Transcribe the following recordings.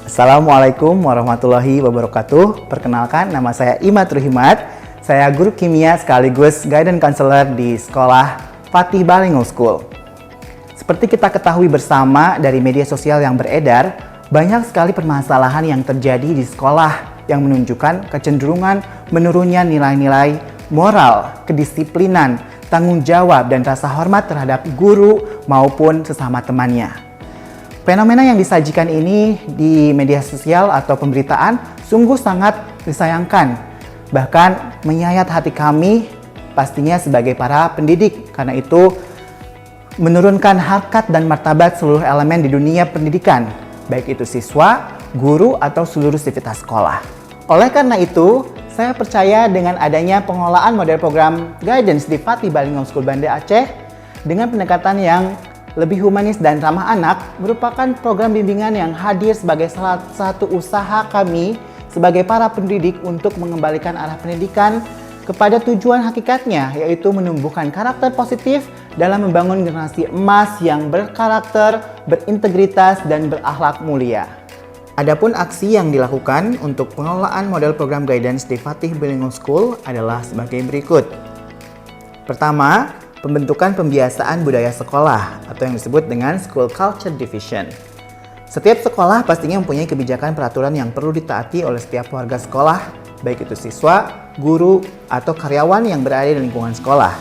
Assalamualaikum warahmatullahi wabarakatuh. Perkenalkan, nama saya Imad Ruhimat. Saya guru kimia sekaligus guidance counselor di sekolah Fatih Bilingual School. Seperti kita ketahui bersama dari media sosial yang beredar, banyak sekali permasalahan yang terjadi di sekolah yang menunjukkan kecenderungan menurunnya nilai-nilai moral, kedisiplinan, tanggung jawab, dan rasa hormat terhadap guru maupun sesama temannya. Fenomena yang disajikan ini di media sosial atau pemberitaan sungguh sangat disayangkan, bahkan menyayat hati kami pastinya sebagai para pendidik, karena itu menurunkan harkat dan martabat seluruh elemen di dunia pendidikan, baik itu siswa, guru, atau seluruh sivitas sekolah. Oleh karena itu, saya percaya dengan adanya pengelolaan model program guidance di Fatih Bilingual School Banda Aceh dengan pendekatan yang lebih humanis dan ramah anak merupakan program bimbingan yang hadir sebagai salah satu usaha kami sebagai para pendidik untuk mengembalikan arah pendidikan kepada tujuan hakikatnya, yaitu menumbuhkan karakter positif dalam membangun generasi emas yang berkarakter, berintegritas, dan berakhlak mulia. Adapun aksi yang dilakukan untuk pengelolaan model program guidance di Fatih Bilingual School adalah sebagai berikut. Pertama, pembentukan pembiasaan budaya sekolah atau yang disebut dengan School Culture Division. Setiap sekolah pastinya mempunyai kebijakan peraturan yang perlu ditaati oleh setiap warga sekolah, baik itu siswa, guru, atau karyawan yang berada di lingkungan sekolah.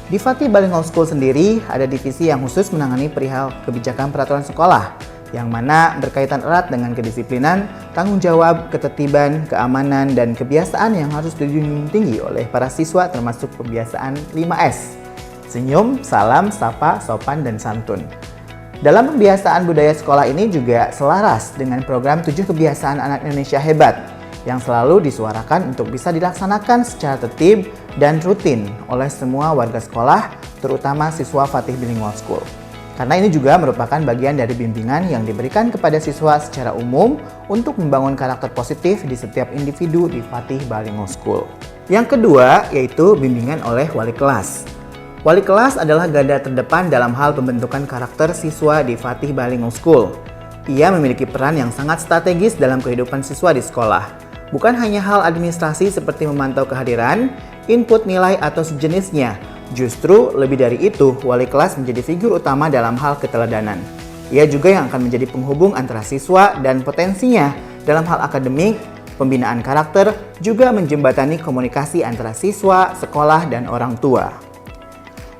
Di Fatih Bilingual School sendiri ada divisi yang khusus menangani perihal kebijakan peraturan sekolah, yang mana berkaitan erat dengan kedisiplinan, tanggung jawab, ketertiban, keamanan, dan kebiasaan yang harus dijunjung tinggi oleh para siswa, termasuk kebiasaan 5S. Senyum, salam, sapa, sopan, dan santun. Dalam pembiasaan budaya sekolah ini juga selaras dengan program 7 kebiasaan anak Indonesia hebat yang selalu disuarakan untuk bisa dilaksanakan secara tertib dan rutin oleh semua warga sekolah, terutama siswa Fatih Bilingual School. Karena ini juga merupakan bagian dari bimbingan yang diberikan kepada siswa secara umum untuk membangun karakter positif di setiap individu di Fatih Bilingual School. Yang kedua yaitu bimbingan oleh wali kelas. Wali kelas adalah garda terdepan dalam hal pembentukan karakter siswa di Fatih Bilingual School. Ia memiliki peran yang sangat strategis dalam kehidupan siswa di sekolah. Bukan hanya hal administrasi seperti memantau kehadiran, input nilai atau sejenisnya. Justru lebih dari itu, wali kelas menjadi figur utama dalam hal keteladanan. Ia juga yang akan menjadi penghubung antara siswa dan potensinya dalam hal akademik, pembinaan karakter, juga menjembatani komunikasi antara siswa, sekolah, dan orang tua.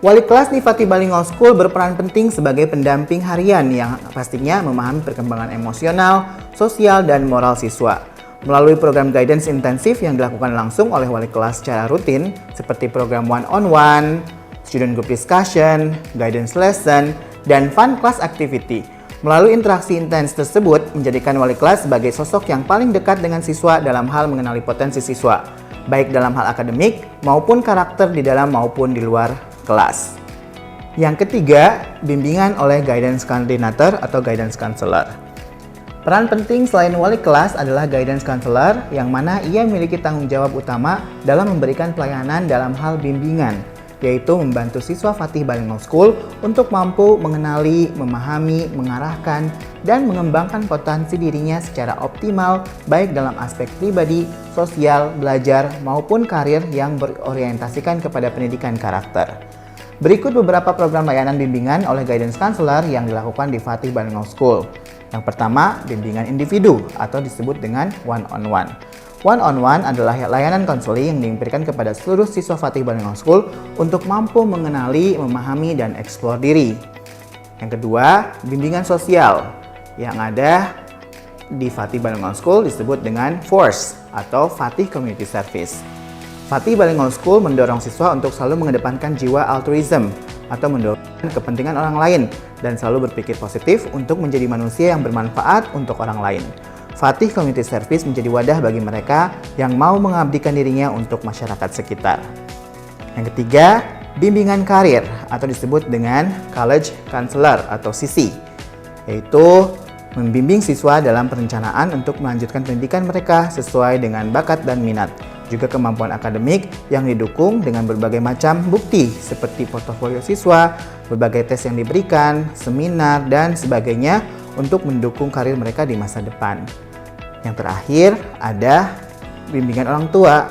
Wali kelas di Fatih Bilingual School berperan penting sebagai pendamping harian yang pastinya memahami perkembangan emosional, sosial, dan moral siswa. Melalui program guidance intensif yang dilakukan langsung oleh wali kelas secara rutin, seperti program one-on-one, student group discussion, guidance lesson, dan fun class activity. Melalui interaksi intens tersebut, menjadikan wali kelas sebagai sosok yang paling dekat dengan siswa dalam hal mengenali potensi siswa, baik dalam hal akademik maupun karakter di dalam maupun di luar kelas. Yang ketiga, bimbingan oleh guidance coordinator atau guidance counselor. Peran penting selain wali kelas adalah guidance counselor, yang mana ia memiliki tanggung jawab utama dalam memberikan pelayanan dalam hal bimbingan, yaitu membantu siswa Fatih Bilingual School untuk mampu mengenali, memahami, mengarahkan, dan mengembangkan potensi dirinya secara optimal, baik dalam aspek pribadi, sosial, belajar, maupun karir yang berorientasikan kepada pendidikan karakter. Berikut beberapa program layanan bimbingan oleh guidance counselor yang dilakukan di Fatih Bilingual School. Yang pertama, bimbingan individu atau disebut dengan one-on-one. One-on-one adalah layanan konseling yang diberikan kepada seluruh siswa Fatih Bilingual School untuk mampu mengenali, memahami, dan eksplor diri. Yang kedua, bimbingan sosial yang ada di Fatih Bilingual School disebut dengan FORCE atau Fatih Community Service. Fatih Bilingual School mendorong siswa untuk selalu mengedepankan jiwa altruism atau mendorong kepentingan orang lain dan selalu berpikir positif untuk menjadi manusia yang bermanfaat untuk orang lain. Fatih Community Service menjadi wadah bagi mereka yang mau mengabdikan dirinya untuk masyarakat sekitar. Yang ketiga, bimbingan karir atau disebut dengan College Counselor atau CC, yaitu membimbing siswa dalam perencanaan untuk melanjutkan pendidikan mereka sesuai dengan bakat dan minat. Juga kemampuan akademik yang didukung dengan berbagai macam bukti seperti portofolio siswa, berbagai tes yang diberikan, seminar, dan sebagainya untuk mendukung karir mereka di masa depan. Yang terakhir ada bimbingan orang tua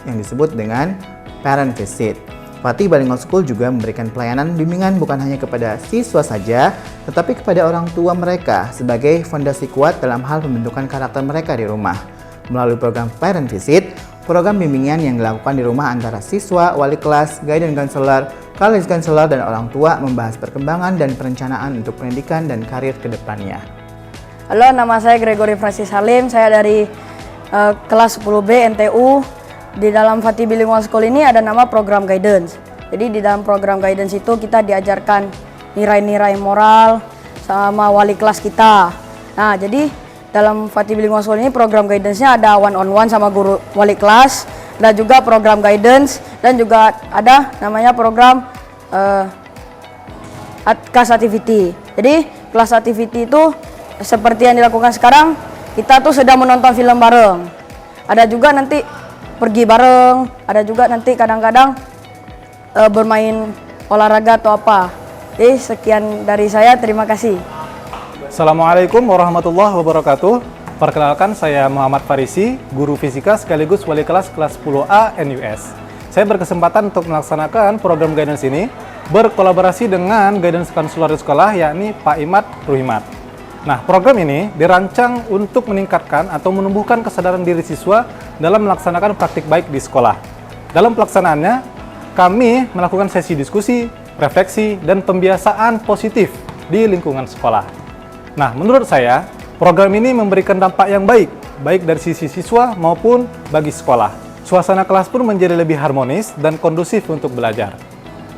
yang disebut dengan parent visit. Fatih Bilingual School juga memberikan pelayanan bimbingan bukan hanya kepada siswa saja, tetapi kepada orang tua mereka sebagai fondasi kuat dalam hal pembentukan karakter mereka di rumah. Melalui program parent visit, program bimbingan yang dilakukan di rumah antara siswa, wali kelas, guidance counselor, college counselor, dan orang tua membahas perkembangan dan perencanaan untuk pendidikan dan karir ke depannya. Halo, nama saya Gregory Francis Halim, saya dari kelas 10B NTU. Di dalam Fatih Bilingual School ini ada nama program guidance. Jadi di dalam program guidance itu kita diajarkan nilai-nilai moral sama wali kelas kita. Nah, jadi dalam Fatih Bilingual School ini program guidance-nya ada one-on-one sama guru wali kelas, dan juga program guidance, dan juga ada namanya program class activity. Jadi class activity itu seperti yang dilakukan sekarang, kita tuh sedang menonton film bareng. Ada juga nanti pergi bareng, ada juga nanti kadang-kadang bermain olahraga atau apa. Jadi sekian dari saya, terima kasih. Assalamualaikum warahmatullahi wabarakatuh. Perkenalkan, saya Muhammad Farisi, guru fisika sekaligus wali kelas 10A NUS. Saya berkesempatan untuk melaksanakan program guidance ini berkolaborasi dengan guidance counselor di sekolah, yakni Pak Imat Ruhimat. Nah, program ini dirancang untuk meningkatkan atau menumbuhkan kesadaran diri siswa dalam melaksanakan praktik baik di sekolah. Dalam pelaksanaannya, kami melakukan sesi diskusi, refleksi, dan pembiasaan positif di lingkungan sekolah. Nah, menurut saya, program ini memberikan dampak yang baik dari sisi siswa maupun bagi sekolah. Suasana kelas pun menjadi lebih harmonis dan kondusif untuk belajar.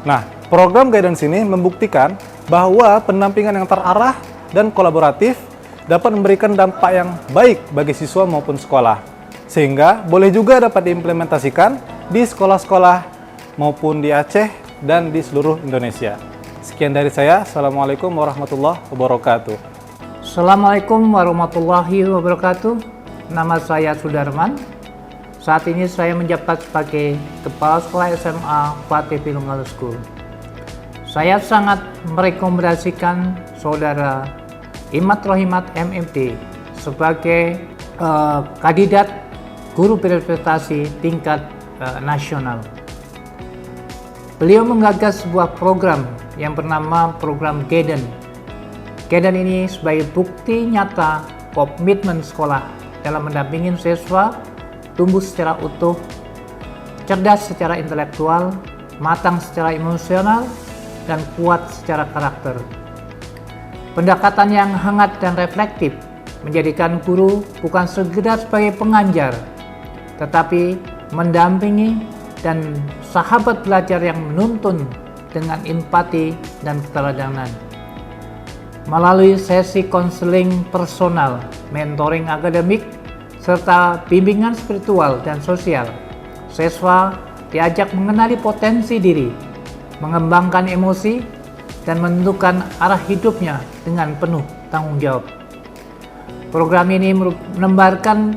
Nah, program guidance ini membuktikan bahwa pendampingan yang terarah dan kolaboratif dapat memberikan dampak yang baik bagi siswa maupun sekolah, sehingga boleh juga dapat diimplementasikan di sekolah-sekolah maupun di Aceh dan di seluruh Indonesia. Sekian dari saya. Assalamualaikum warahmatullahi wabarakatuh. Assalamualaikum warahmatullahi wabarakatuh. Nama saya Sudarman. Saat ini saya menjabat sebagai Kepala Sekolah SMA Fatih Bilingual School. Saya sangat merekomendasikan Saudara Imat Ruhimat MMD sebagai kandidat guru berprestasi tingkat nasional. Beliau menggagas sebuah program yang bernama program Guidance. Guidance ini sebagai bukti nyata komitmen sekolah dalam mendampingi siswa tumbuh secara utuh, cerdas secara intelektual, matang secara emosional, dan kuat secara karakter. Pendekatan yang hangat dan reflektif menjadikan guru bukan sekedar sebagai pengajar, tetapi mendampingi dan sahabat belajar yang menuntun dengan empati dan keteladanan. Melalui sesi konseling personal, mentoring akademik, serta bimbingan spiritual dan sosial, siswa diajak mengenali potensi diri, mengembangkan emosi, dan menentukan arah hidupnya dengan penuh tanggung jawab. Program ini menebarkan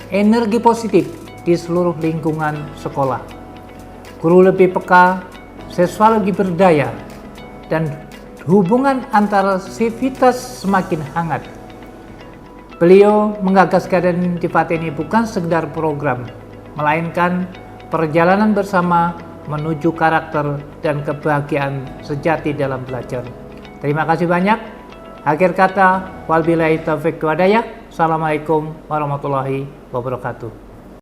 energi positif di seluruh lingkungan sekolah. Guru lebih peka, siswa lebih berdaya, dan hubungan antara sivitas semakin hangat. Beliau menggagas Guidance di Fatih ini bukan sekedar program, melainkan perjalanan bersama menuju karakter dan kebahagiaan sejati dalam belajar. Terima kasih banyak. Akhir kata, wabillahi taufiq wa hidayah. Assalamualaikum warahmatullahi wabarakatuh.